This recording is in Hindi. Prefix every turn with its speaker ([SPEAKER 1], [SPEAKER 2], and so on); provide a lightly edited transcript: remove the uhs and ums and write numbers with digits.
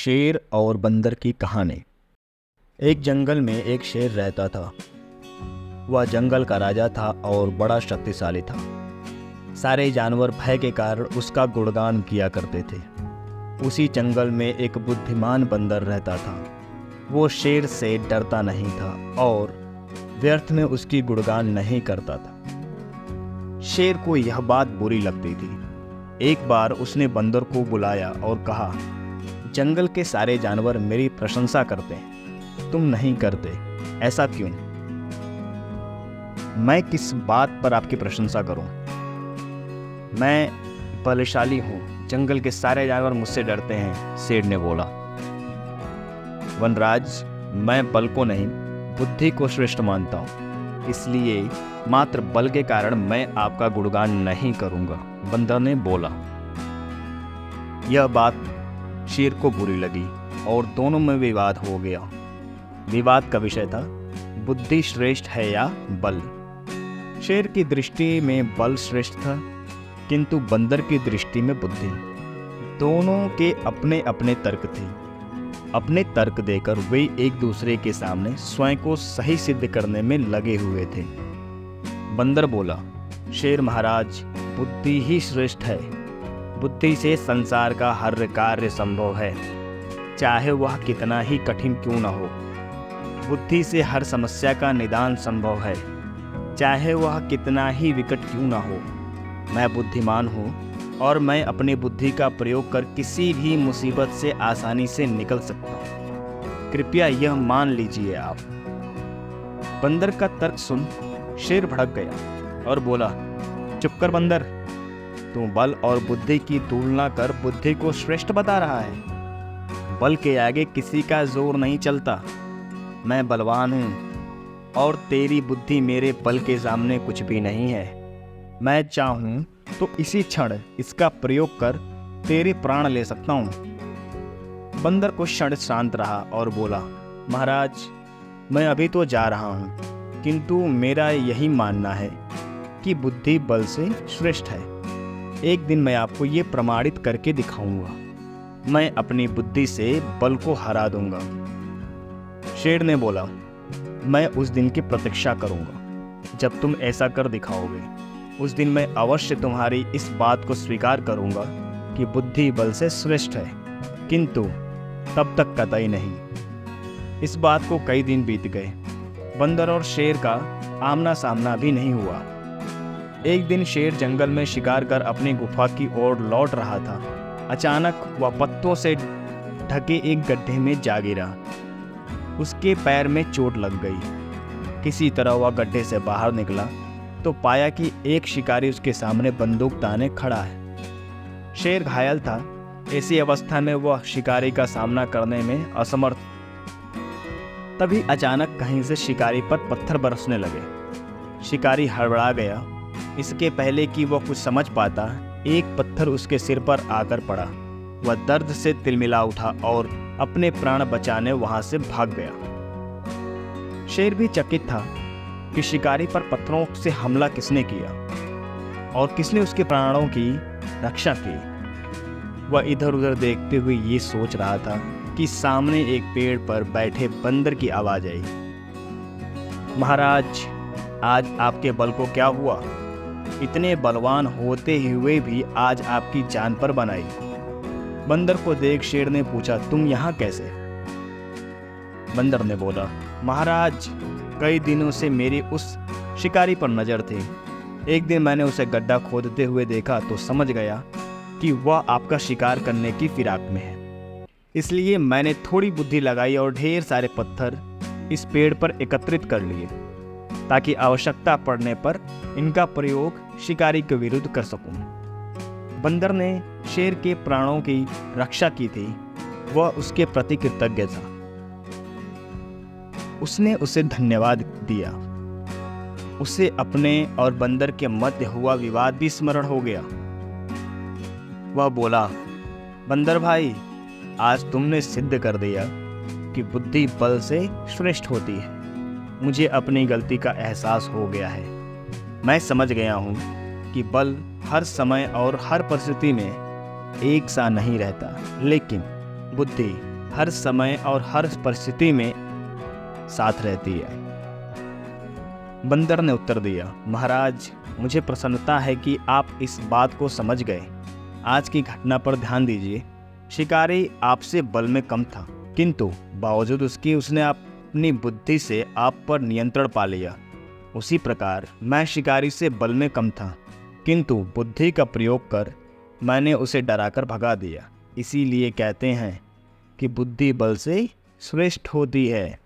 [SPEAKER 1] शेर और बंदर की कहानी। एक जंगल में एक शेर रहता था। वह जंगल का राजा था और बड़ा शक्तिशाली था। सारे जानवर भय के कारण उसका गुणगान किया करते थे। उसी जंगल में एक बुद्धिमान बंदर रहता था। वो शेर से डरता नहीं था और व्यर्थ में उसकी गुणगान नहीं करता था। शेर को यह बात बुरी लगती थी। एक बार उसने बंदर को बुलाया और कहा, जंगल के सारे जानवर मेरी प्रशंसा करते हैं, तुम नहीं करते, ऐसा क्यों? मैं किस बात पर आपकी प्रशंसा करूं? मैं बलशाली हूं, जंगल के सारे जानवर मुझसे डरते हैं, शेर ने बोला। वनराज, मैं बल को नहीं, बुद्धि को श्रेष्ठ मानता हूं, इसलिए मात्र बल के कारण मैं आपका गुणगान नहीं करूंगा, बंदर ने बोला। यह बात शेर को बुरी लगी और दोनों में विवाद हो गया। विवाद का विषय था, बुद्धि श्रेष्ठ है या बल। शेर की दृष्टि में बल श्रेष्ठ था, किंतु बंदर की दृष्टि में बुद्धि। दोनों के अपने अपने तर्क थे। अपने तर्क देकर वे एक दूसरे के सामने स्वयं को सही सिद्ध करने में लगे हुए थे। बंदर बोला, शेर महाराज, बुद्धि ही श्रेष्ठ है। बुद्धि से संसार का हर कार्य संभव है, चाहे वह कितना ही कठिन क्यों न हो। बुद्धि से हर समस्या का निदान संभव है, चाहे वह कितना ही विकट क्यों न हो। मैं बुद्धिमान हूँ और मैं अपनी बुद्धि का प्रयोग कर किसी भी मुसीबत से आसानी से निकल सकता हूँ, कृपया यह मान लीजिए आप। बंदर का तर्क सुन शेर भड़क गया और बोला, चुप कर बंदर, तू बल और बुद्धि की तुलना कर बुद्धि को श्रेष्ठ बता रहा है। बल के आगे किसी का जोर नहीं चलता। मैं बलवान हूँ और तेरी बुद्धि मेरे बल के सामने कुछ भी नहीं है। मैं चाहूँ तो इसी क्षण इसका प्रयोग कर तेरे प्राण ले सकता हूँ। बंदर कुछ क्षण शांत रहा और बोला, महाराज, मैं अभी तो जा रहा हूँ, किंतु मेरा यही मानना है कि बुद्धि बल से श्रेष्ठ है। एक दिन मैं आपको ये प्रमाणित करके दिखाऊंगा। मैं अपनी बुद्धि से बल को हरा दूंगा। शेर ने बोला, मैं उस दिन की प्रतीक्षा करूंगा जब तुम ऐसा कर दिखाओगे। उस दिन मैं अवश्य तुम्हारी इस बात को स्वीकार करूंगा कि बुद्धि बल से श्रेष्ठ है, किंतु तब तक कतई नहीं। इस बात को कई दिन बीत गए। बंदर और शेर का आमना सामना भी नहीं हुआ। एक दिन शेर जंगल में शिकार कर अपनी गुफा की ओर लौट रहा था। अचानक वह पत्तों से ढके एक गड्ढे में जा गिरा। उसके पैर में चोट लग गई। किसी तरह वह गड्ढे से बाहर निकला तो पाया कि एक शिकारी उसके सामने बंदूक ताने खड़ा है। शेर घायल था। ऐसी अवस्था में वह शिकारी का सामना करने में असमर्थ। तभी अचानक कहीं से शिकारी पर पत्थर बरसने लगे। शिकारी हड़बड़ा गया। इसके पहले कि वह कुछ समझ पाता, एक पत्थर उसके सिर पर आकर पड़ा। वह दर्द से तिलमिला उठा और अपने प्राण बचाने वहां से भाग गया। शेर भी चकित था कि शिकारी पर पत्थरों से हमला किसने किया और किसने उसके प्राणों की रक्षा की। वह इधर उधर देखते हुए ये सोच रहा था कि सामने एक पेड़ पर बैठे बंदर की आवाज आई, महाराज, आज आपके बल को क्या हुआ? इतने बलवान होते हुए भी आज आपकी जान पर बनाई। बंदर को देख शेर ने पूछा, तुम यहाँ कैसे? बंदर ने बोला, महाराज, कई दिनों से मेरी उस शिकारी पर नजर थी। एक दिन मैंने उसे गड्ढा खोदते हुए देखा तो समझ गया कि वह आपका शिकार करने की फिराक में है। इसलिए मैंने थोड़ी बुद्धि लगाई और ढेर सारे पत्थर इस पेड़ पर एकत्रित कर लिए, ताकि आवश्यकता पड़ने पर इनका प्रयोग शिकारी के विरुद्ध कर सकूं। बंदर ने शेर के प्राणों की रक्षा की थी। वह उसके प्रति कृतज्ञ था। उसने उसे धन्यवाद दिया। उसे अपने और बंदर के मध्य हुआ विवाद भी स्मरण हो गया। वह बोला, बंदर भाई, आज तुमने सिद्ध कर दिया कि बुद्धि बल से श्रेष्ठ होती है। मुझे अपनी गलती का एहसास हो गया है। मैं समझ गया हूँ कि बल हर समय और हर परिस्थिति में एक सा नहीं रहता, लेकिन बुद्धि हर समय और हर परिस्थिति में साथ रहती है। बंदर ने उत्तर दिया, महाराज, मुझे प्रसन्नता है कि आप इस बात को समझ गए। आज की घटना पर ध्यान दीजिए। शिकारी आपसे बल में कम था, किंतु बावजूद उसकी उसने अपनी बुद्धि से आप पर नियंत्रण पा लिया। उसी प्रकार मैं शिकारी से बल में कम था, किंतु बुद्धि का प्रयोग कर मैंने उसे डराकर भगा दिया। इसीलिए कहते हैं कि बुद्धि बल से श्रेष्ठ होती है।